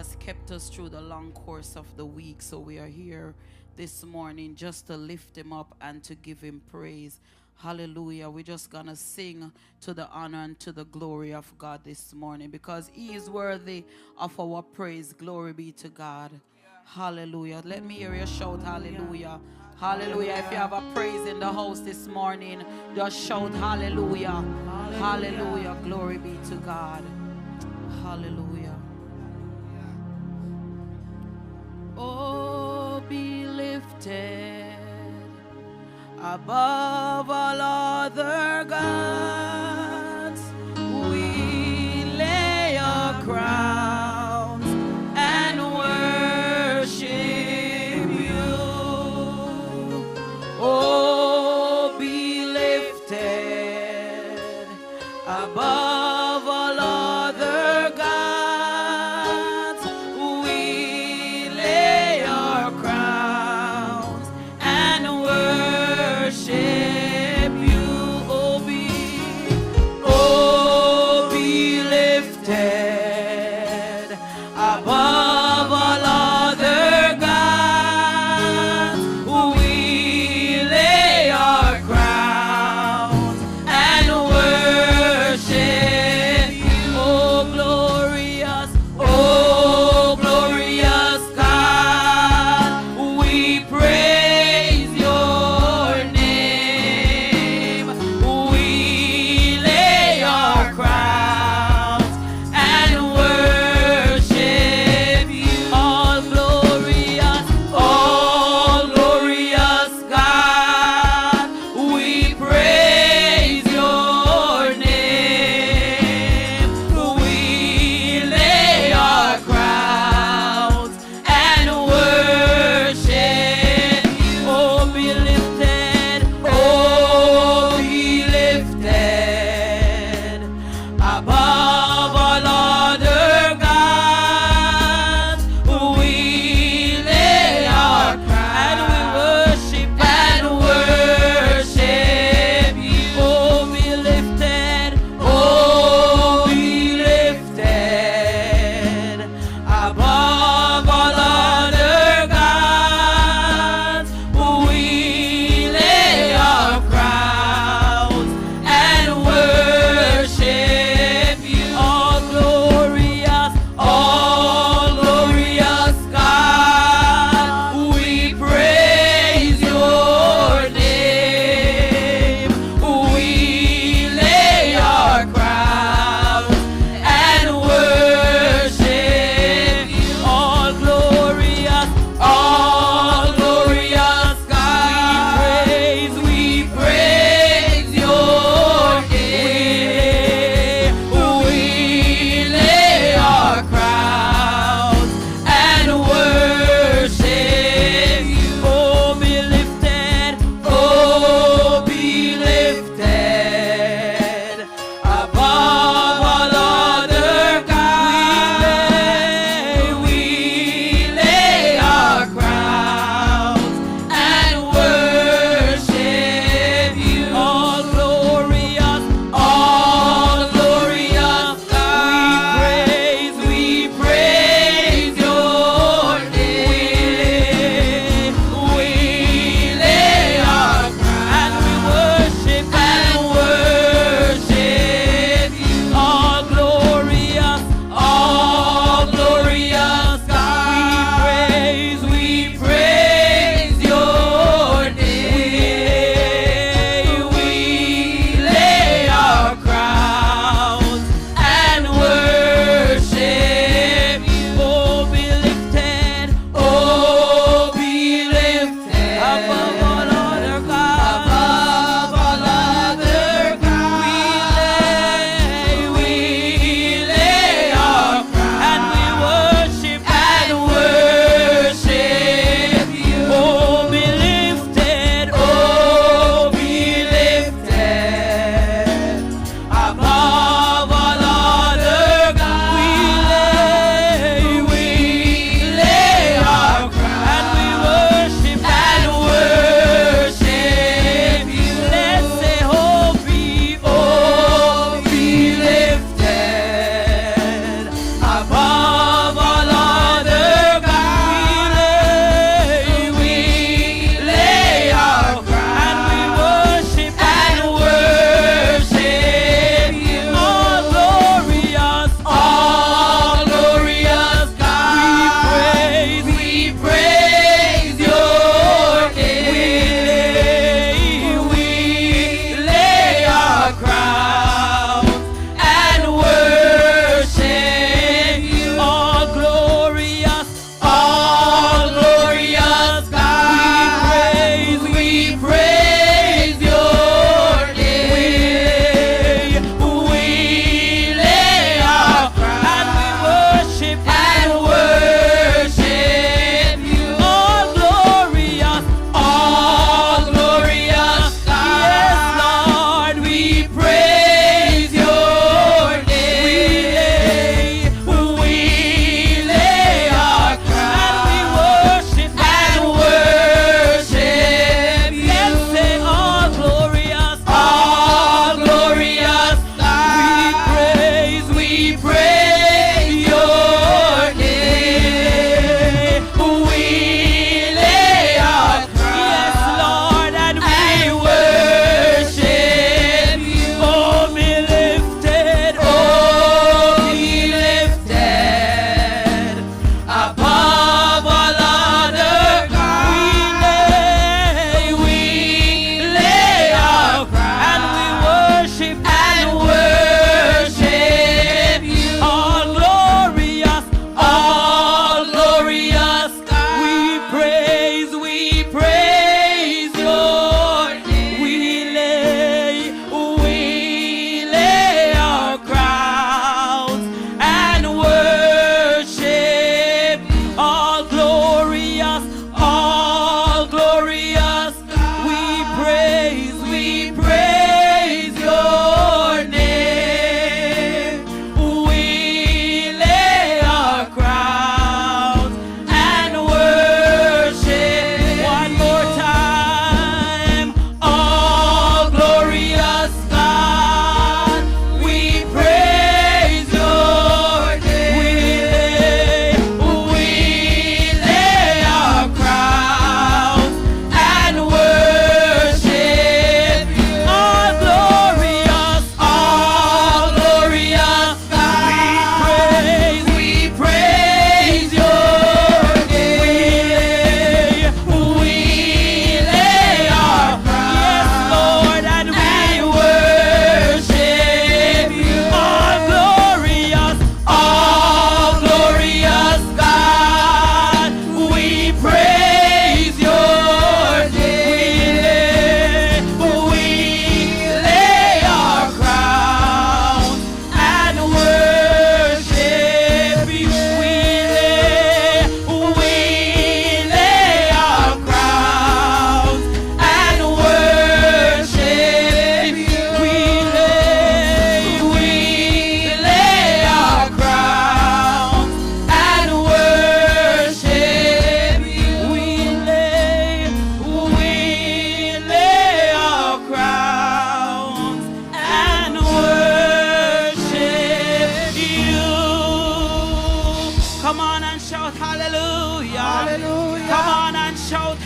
has kept us through the long course of the week. So we are here this morning just to lift him up and to give him praise. Hallelujah. We're just going to sing to the honor and to the glory of God this morning because he is worthy of our praise. Glory be to God. Hallelujah. Let me hear you shout hallelujah. Hallelujah. If you have a praise in the house this morning, just shout hallelujah. Hallelujah. Glory be to God. Hallelujah. Oh, be lifted above all other gods. We lay our crowns and worship you. Oh, be lifted above all other gods. We lay our crowns and worship you. Oh,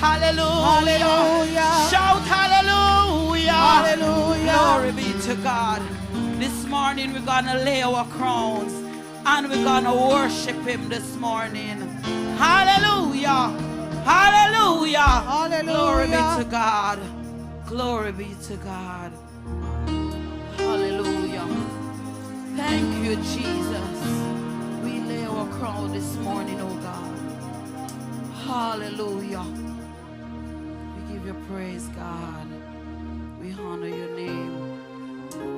Hallelujah. Hallelujah. Shout hallelujah. Hallelujah. Glory be to God. This morning we're going to lay our crowns and we're going to worship Him this morning. Hallelujah. Hallelujah. Hallelujah. Glory be to God. Glory be to God. Hallelujah. Thank you, Jesus. We lay our crown this morning, oh God. Hallelujah. We give you praise, God. We honor your name.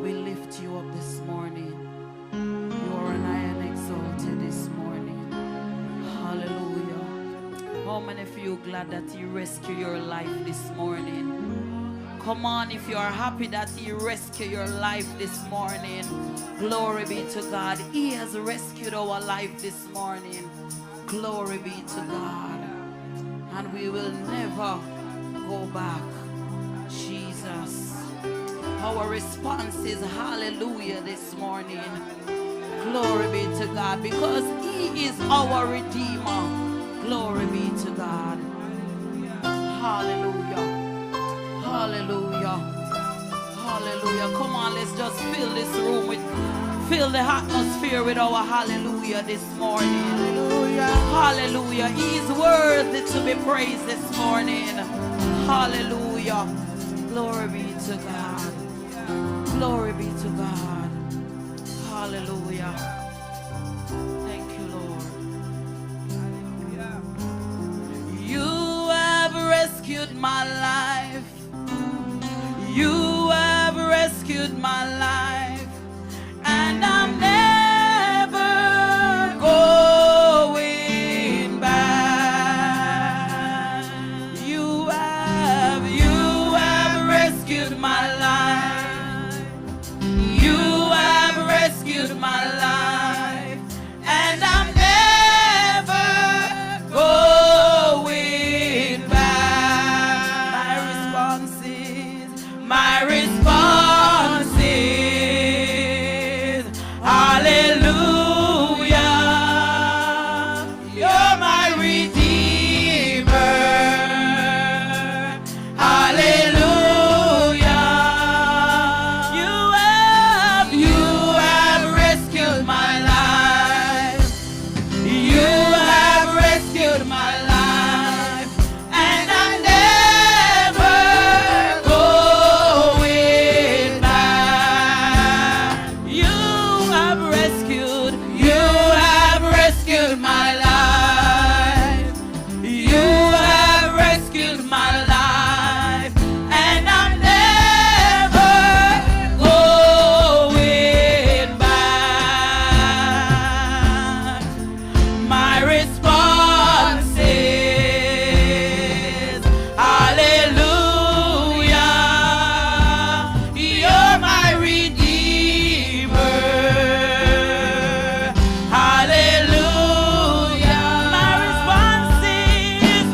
We lift you up this morning. You are an high and exalted this morning. Hallelujah. How many of you are glad that He rescued your life this morning? Come on, if you are happy that He rescued your life this morning, glory be to God. He has rescued our life this morning. Glory be to God. And we will never go back. Jesus. Our response is hallelujah this morning. Glory be to God, because He is our Redeemer. Glory be to God. Hallelujah. Hallelujah. Hallelujah. Come on, let's just fill this room with, fill the atmosphere with our hallelujah this morning. Hallelujah. Hallelujah. He is worthy to be praised this morning. Hallelujah. Glory be to God. Glory be to God. Hallelujah. Thank you, Lord. You have rescued my life. You have rescued my life, and I'm never going back. You have rescued my life. You have rescued my life, and I'm never going back. My response is hallelujah. You're my Redeemer. Hallelujah. You have rescued my life. You have rescued my life, and I'm never going back. You have rescued my life. You have rescued my life, and I'm never going back. My response is hallelujah. You're my Redeemer. Hallelujah. My response is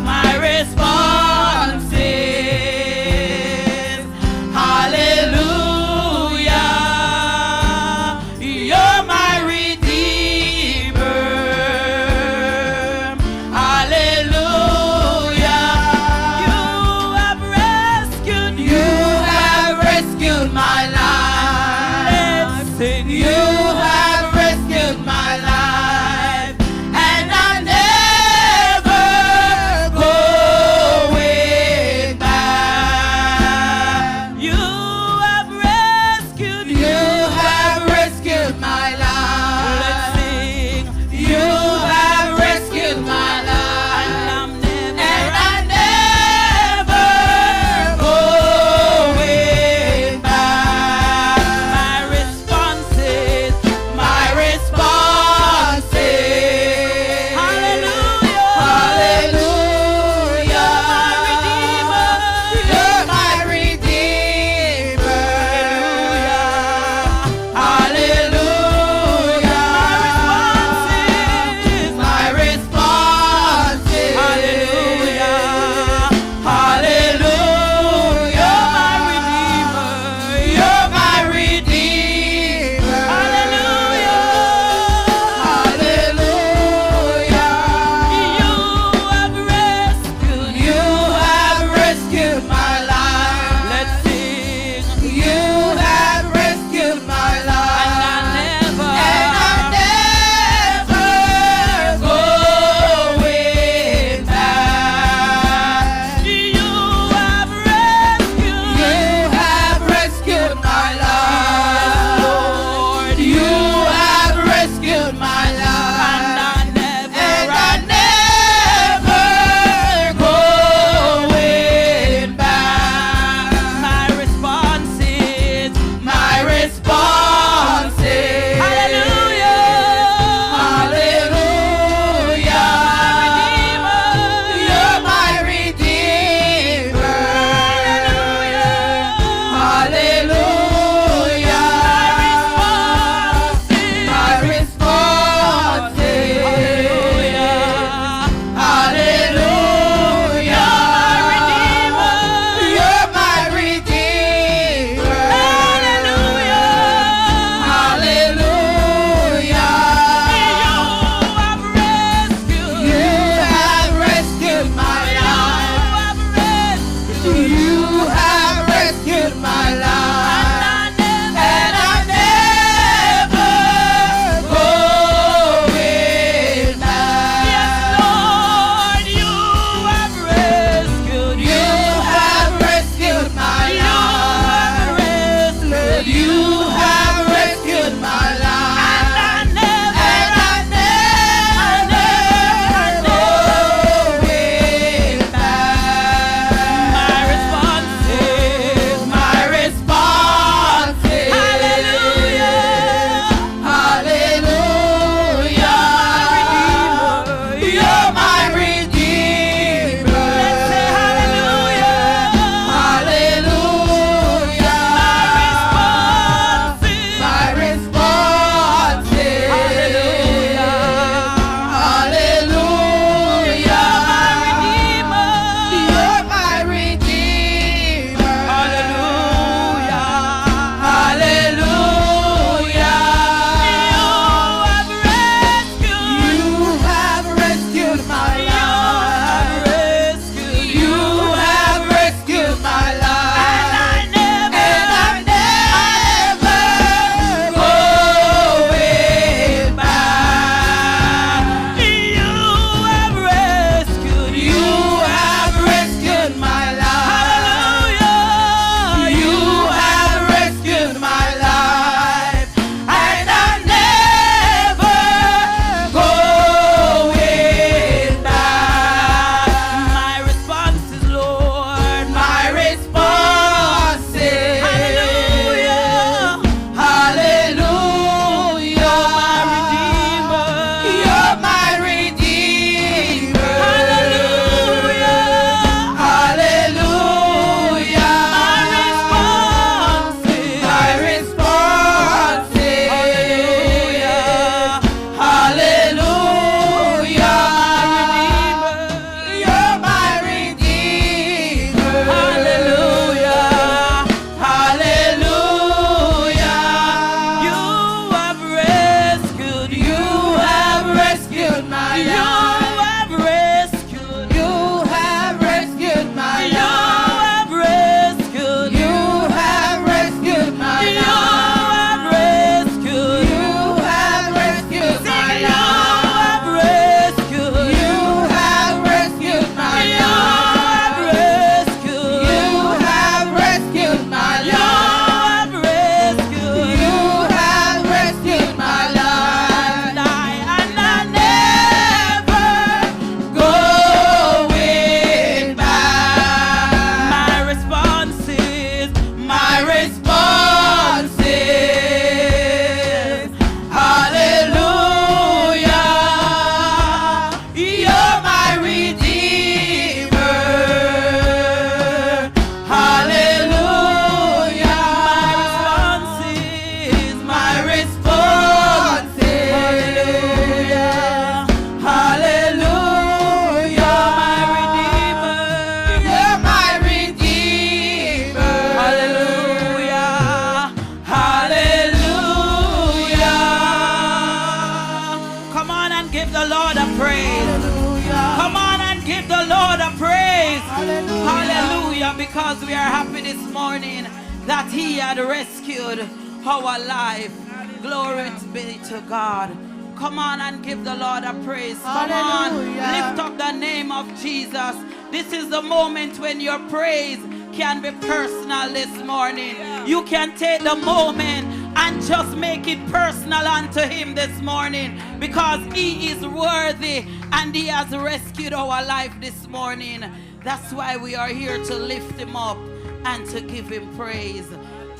Lord a praise. Hallelujah. Hallelujah. Because we are happy this morning that He had rescued our life. Glory be to God. Come on and give the Lord a praise. Come on. Hallelujah. Lift up the name of Jesus. This is the moment when your praise can be personal this morning. You can take the moment and just make it personal unto Him this morning, because He is worthy and He has rescued our life this morning. That's why we are here to lift Him up and to give Him praise.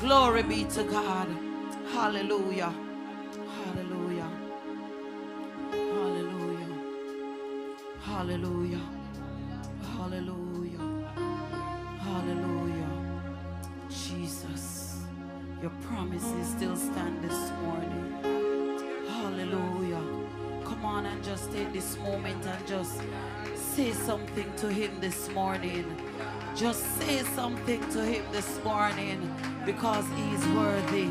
Glory be to God. Hallelujah. Hallelujah. Hallelujah. Hallelujah. Hallelujah. Hallelujah. Jesus, your promises still stand this morning. Hallelujah. Come on and just take this moment and just say something to Him this morning. Just say something to Him this morning, because He is worthy.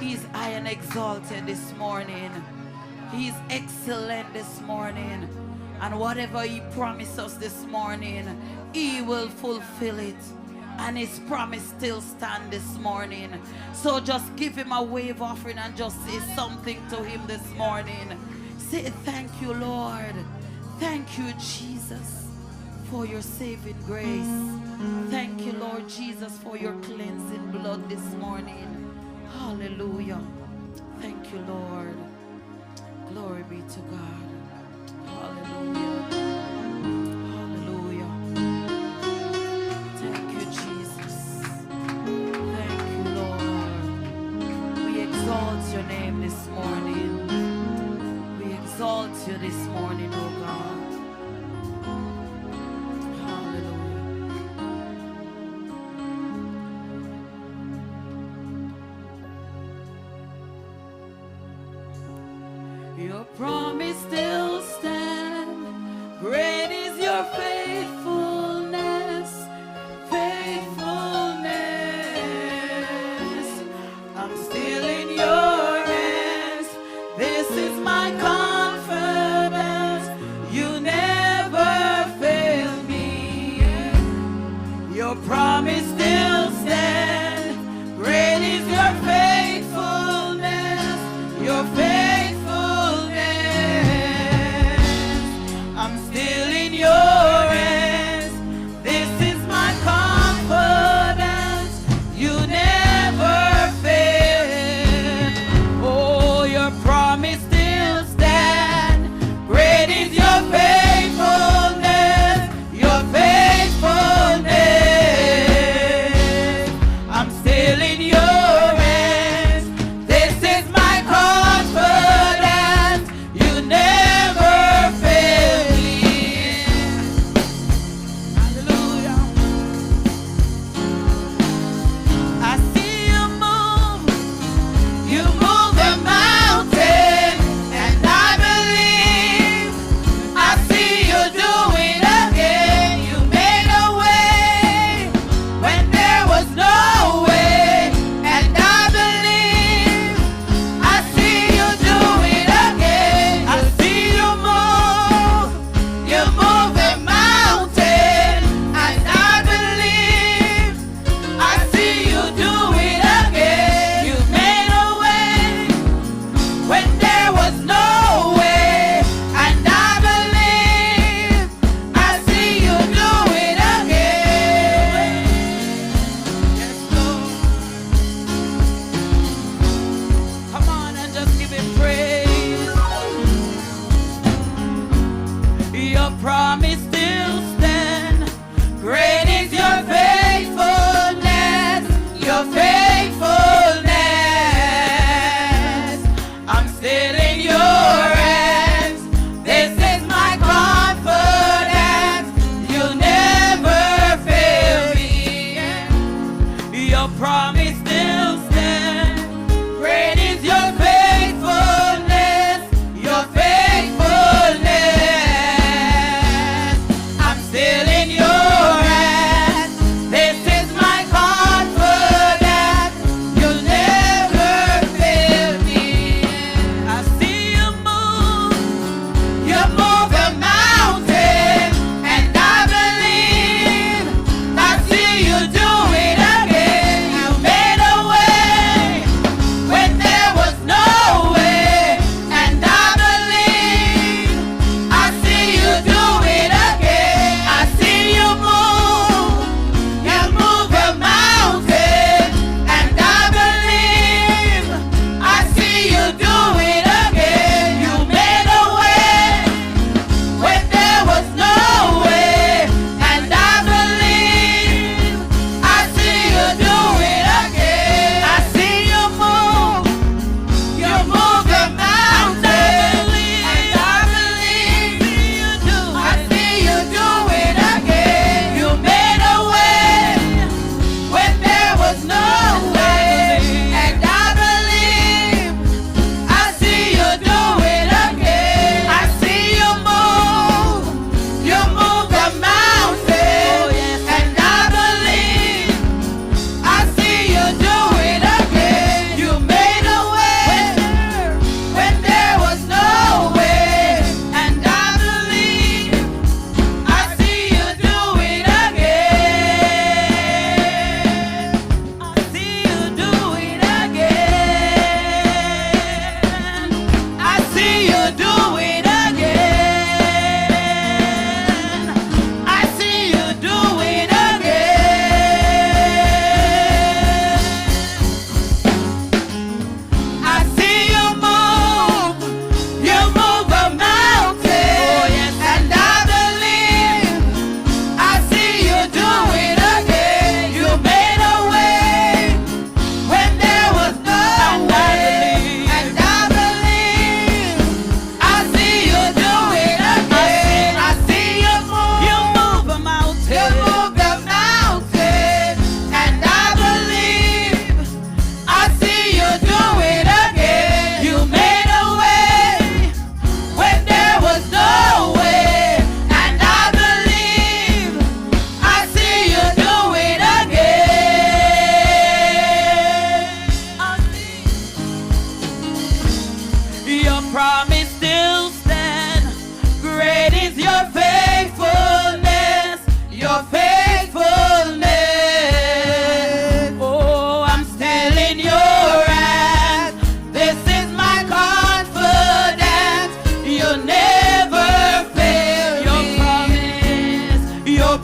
He is high and exalted this morning. He is excellent this morning. And whatever He promised us this morning, He will fulfill it. And His promise still stands this morning. So just give Him a wave offering and just say something to Him this morning. Say, thank you, Lord. Thank you, Jesus, for your saving grace. Thank you, Lord Jesus, for your cleansing blood this morning. Hallelujah. Thank you, Lord. Glory be to God. Hallelujah. Hallelujah. Thank you, Jesus. Thank you, Lord. We exalt your name this morning. We exalt you this morning, oh God. Your promise still stands. Great is your faithfulness, faithfulness. I'm still in your hands. This is my confidence. You never fail me. Your promise still stands. Great is your faithfulness, your faithfulness. I'm still in your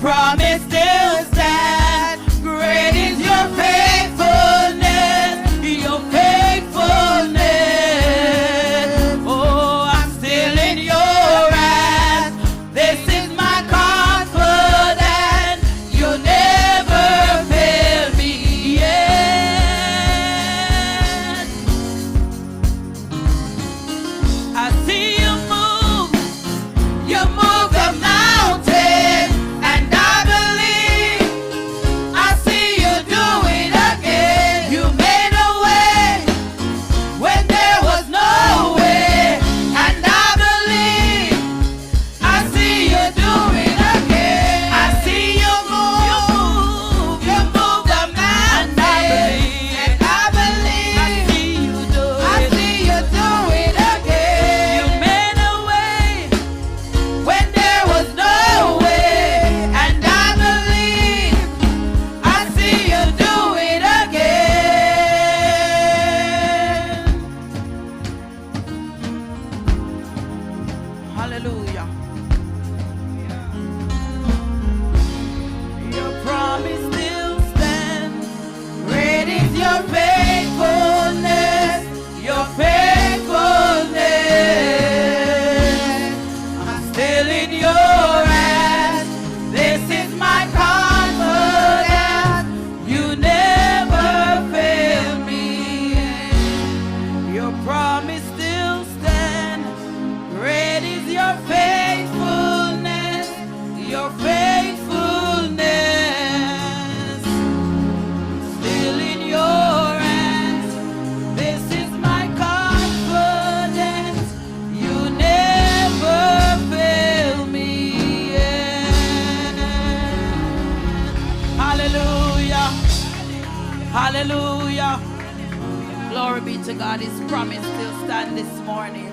promise still stands. Great is your faithfulness, your faithfulness. Oh, I'm still in your hands. This is my confidence. You never fail me yet. I see you move. You move the mountain, and I believe I see you do it again. You made a way when there was no way, and I believe I see you do it again. I see you move, you move the mountain, and I believe I see you do it again. You made a way when there was no way, and I believe I see you do it again. Hallelujah. Your promise still stands. Great is your faithfulness, your faithfulness. I'm still in your hands. This is my confidence. You never fail me. Your promise still stands. Great is your faithfulness, your faithfulness. Still in your hands. This is my confidence. You never fail me yet. Hallelujah. Hallelujah. Glory be to God. His promise still stand this morning.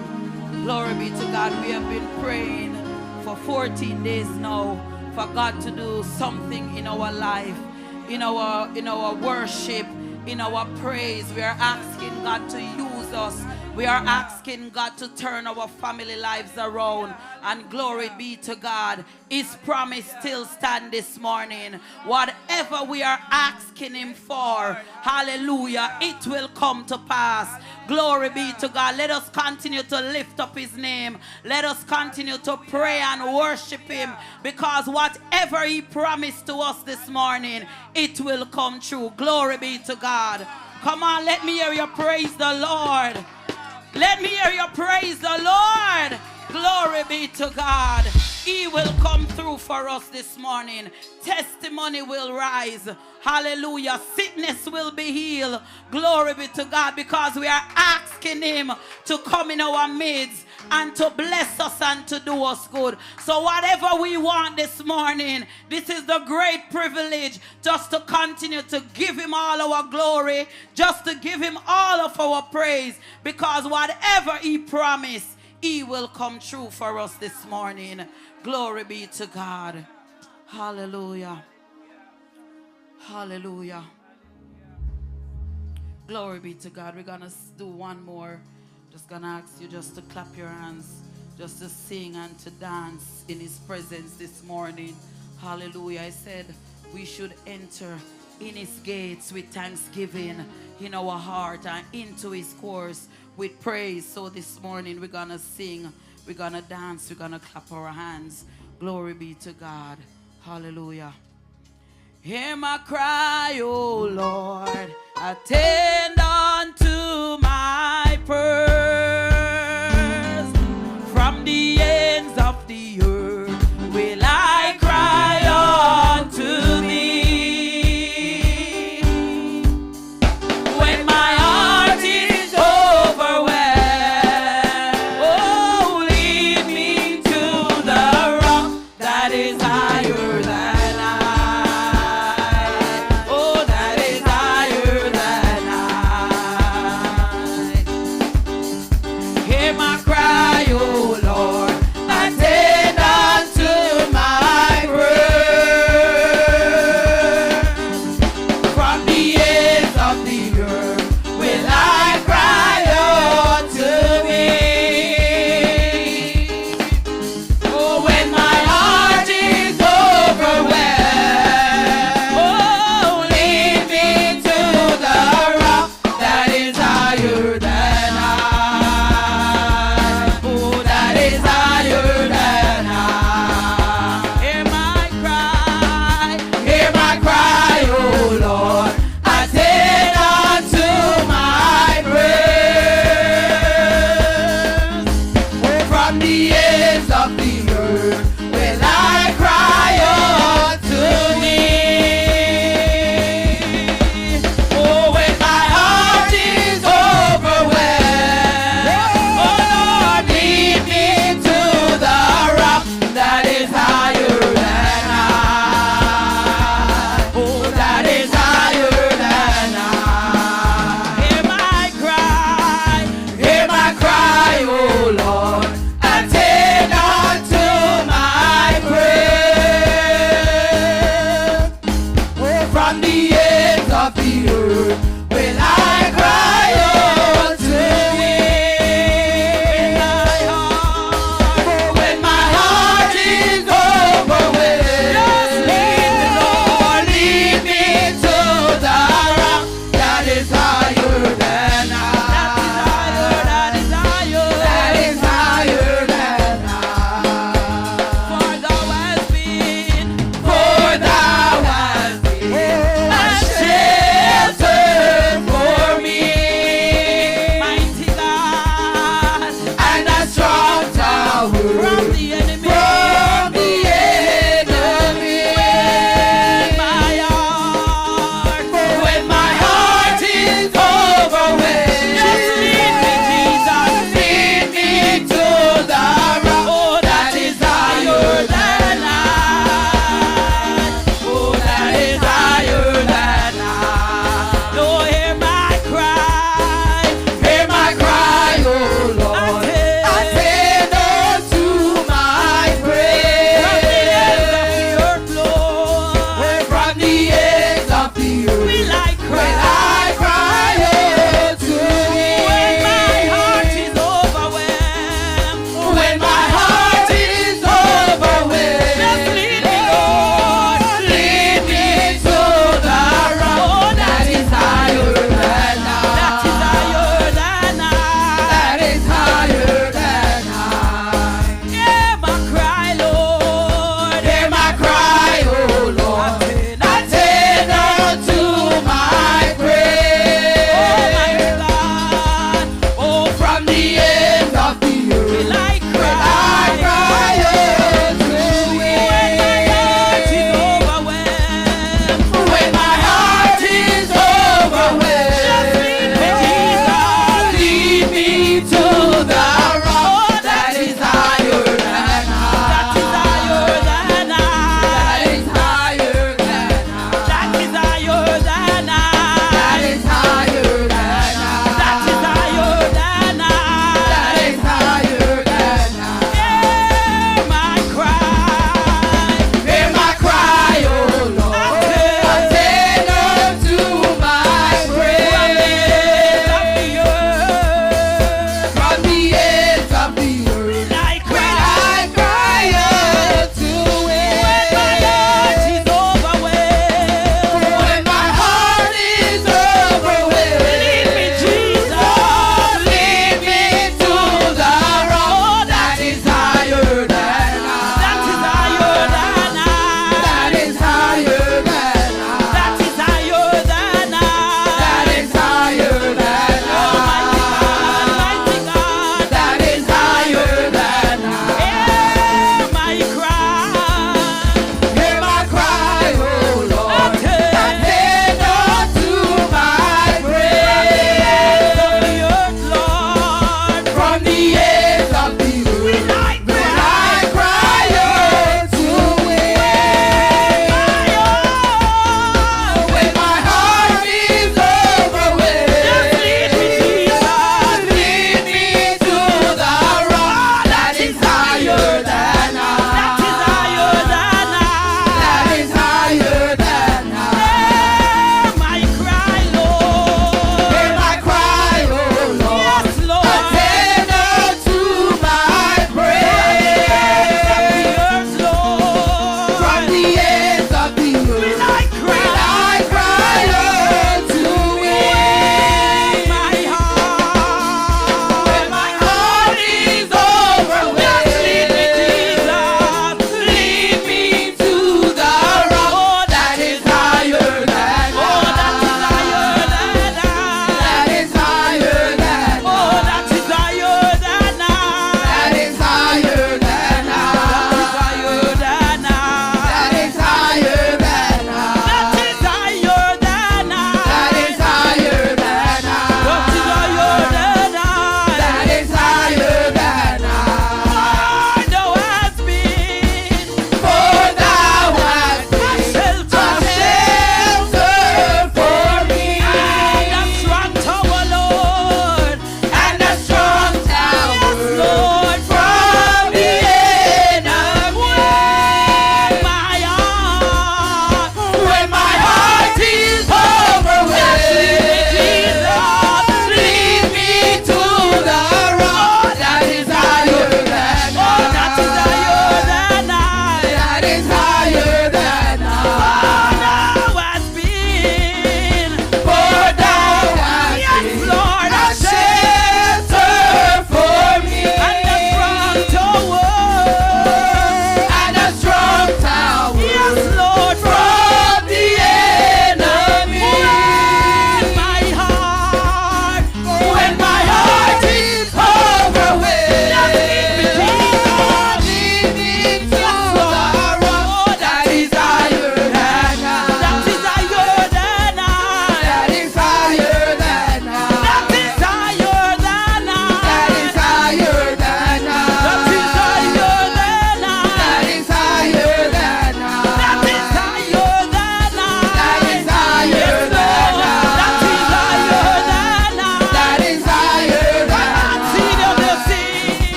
Glory be to God. We have been praying for 14 days now for God to do something in our life, in our worship, in our praise. We are asking God to use us. We are asking God to turn our family lives around. And glory be to God. His promise still stands this morning. Whatever we are asking him for, hallelujah, it will come to pass. Glory be to God. Let us continue to lift up his name. Let us continue to pray and worship him, because whatever he promised to us this morning, it will come true. Glory be to God. Come on, let me hear you praise the Lord. Let me hear you praise the Lord. Glory be to God. He will come through for us this morning. Testimony will rise. Hallelujah. Sickness will be healed. Glory be to God, because we are asking him to come in our midst and to bless us and to do us good. So whatever we want this morning, this is the great privilege just to continue to give him all our glory, just to give him all of our praise, because whatever he promised, he will come true for us this morning. Glory be to God. Hallelujah. Hallelujah. Glory be to God. We're going to do one more. Just going to ask you just to clap your hands, just to sing and to dance in his presence this morning. Hallelujah. I said we should enter in his gates with thanksgiving in our heart and into his courts with praise. So this morning we're going to sing, we're going to dance, we're going to clap our hands. Glory be to God. Hallelujah. Hear my cry, O Lord, attend unto my prayers. From the ends of the earth will I cry unto thee. When my heart is overwhelmed, oh, lead me to the rock that is higher than I. Oh, that is higher than I.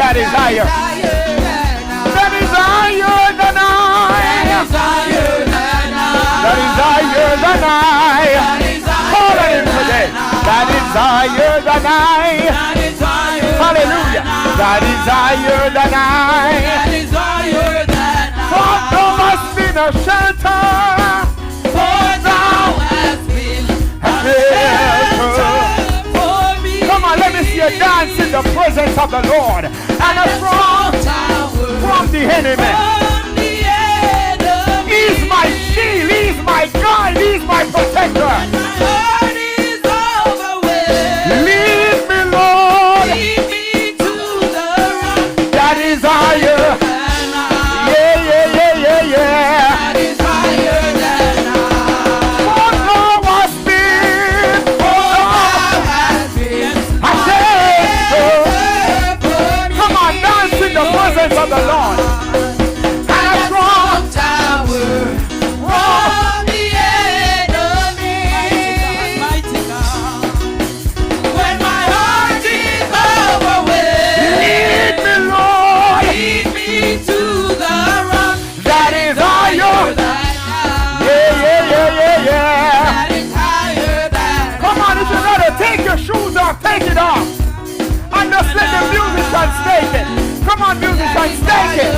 that is higher. That is higher than I. That is higher than I. Call on him today. That is higher than I. Hallelujah. That is higher than I. For thou hast been a shelter. For thou hast been a shelter for me. Come on, let me see you dance in the presence of the Lord. And a strong tower from the enemy. He's my shield, he's my guide, he's my protector. Lead me, Lord. Lead me to the rock that is higher. Yeah, yeah, yeah, yeah, yeah. That is higher than I. For thou hast been, I said, come on, dance in the presence of the Lord. And a strong tower from the enemy. Mighty God. When my heart is overwhelmed, lead me, Lord. Lead me to the rock that is higher than I. Yeah, yeah, yeah, yeah, yeah. That is higher than I. Come on, if you gotta take your shoes off, take it off. And just let the musicians take it. Come on, musicians, take it.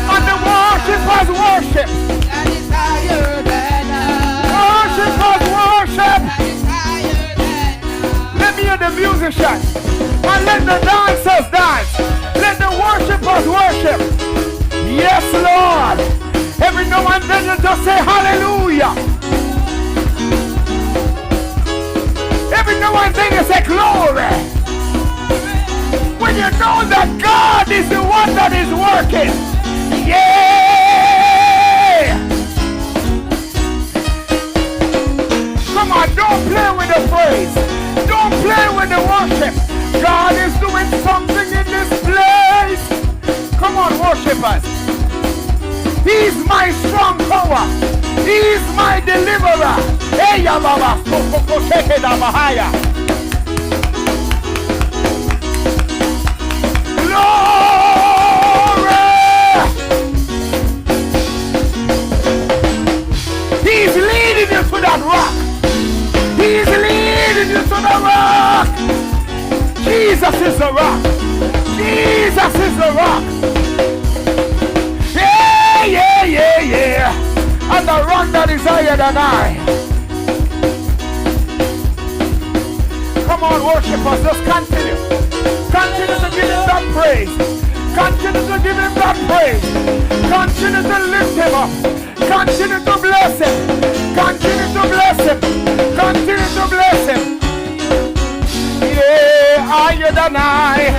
And the worshipers worship. That is higher than I. Worshipers worship. That is higher than I. Let me hear the musicians. And let the dancers dance. Let the worshipers worship. Yes, Lord. Every now and then you just say hallelujah. Every now and then you say glory. When you know that God is the one that is working. Yeah! Come on, don't play with the praise. Don't play with the worship. God is doing something in this place. Come on, worship us. He's my strong power. He's my deliverer. Hey, Baba, take it up higher. He's leading you to that rock. He's leading you to the rock. Jesus is the rock. Jesus is the rock. Yeah, yeah, yeah, yeah. And the rock that is higher than I. Come on, worship us. Just continue. Continue to give him that praise. Continue to give him that praise. Continue to lift him up. Continue to bless him. Continue to bless him. Continue to bless him. Yeah, higher than I.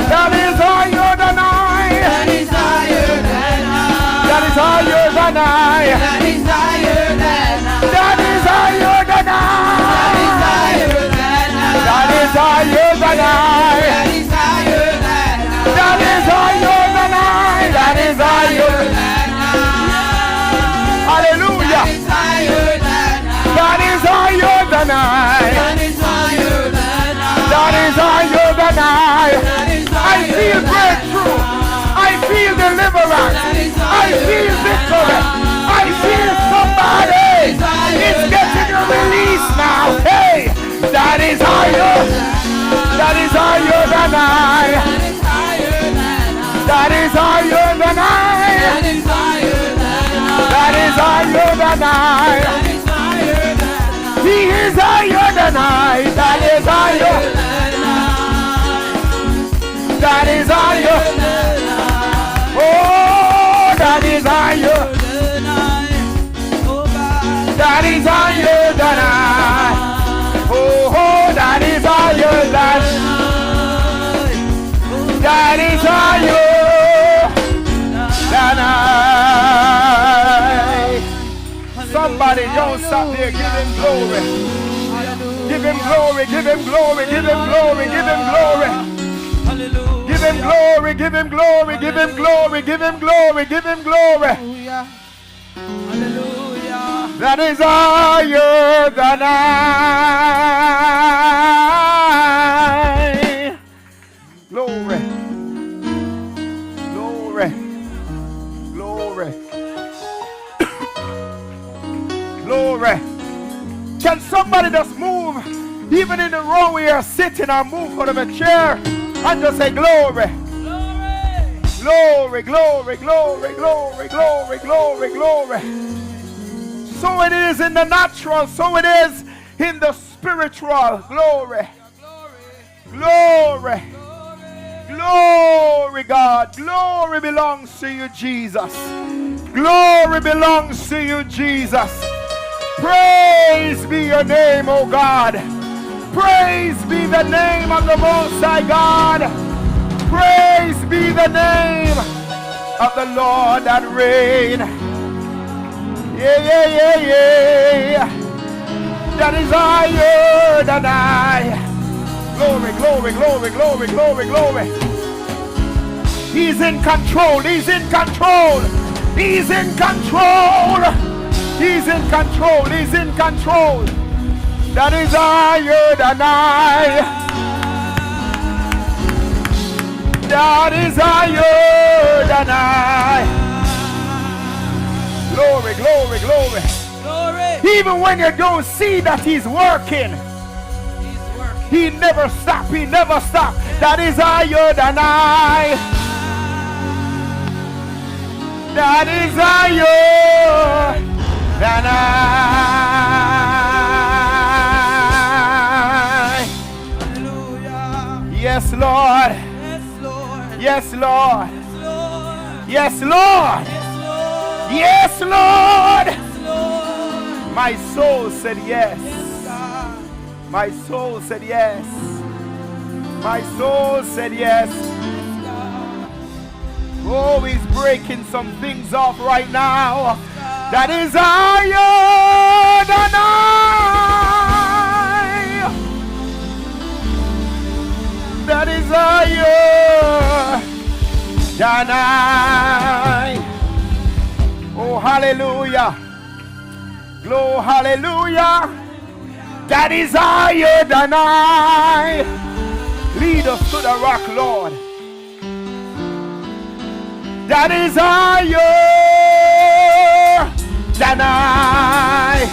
That is higher than I. That is higher than I. That is higher than I. That is higher than I. That is higher than I. That is higher than I. That is higher than I. That is higher than I. That is higher than I. Hallelujah. That is higher than I. That is higher than I. That is higher than I. I feel breakthrough. I feel deliverance. I feel victory. I feel somebody is getting a release now. Hey, that is higher. That is higher than I. That is higher than I. That is higher than I. He is higher than I. That is higher. That is higher. Oh, that is higher. That is higher than I. Oh, that is higher than I. That is higher than I. Somebody don't stop there. Give him glory. Give him glory. Give him glory. Give him glory. Give him glory. Give him glory, give him glory, give him glory, give him glory, give him glory. Hallelujah. That is higher than I. Glory. Glory. Glory. Can somebody just move, even in the row where you're sitting, or move out of a chair and just say glory. Glory, glory, glory, glory, glory, glory, glory. So it is in the natural, so it is in the spiritual. Glory. Glory. Glory, God. Glory belongs to you, Jesus. Glory belongs to you, Jesus. Praise be your name, O God. Praise be the name of the Most High God. Praise be the name of the Lord that reign. Yeah, yeah, yeah, yeah. That is higher than I. Glory, glory, glory, glory, glory, glory. He's in control. He's in control. He's in control. He's in control. He's in control. That is higher than I. That is higher than I. Glory, glory, glory. Glory. Even when you don't see that he's working, he never stop. He never stop. That is higher than I. That is higher than I. Hallelujah. Yes, Lord. Yes, Lord. Yes, Lord. Yes, Lord. My soul said yes. My soul said yes. My soul said yes. Oh, he's breaking some things off right now. That is higher than I. That is higher than I. Oh, hallelujah. Glory, hallelujah. That is higher than I. Lead us to the rock, Lord. That is higher than I.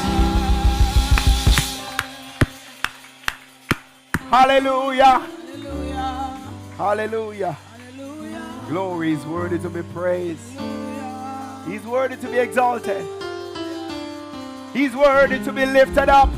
Hallelujah. Hallelujah. Glory is worthy to be praised. He's worthy to be exalted. He's worthy to be lifted up.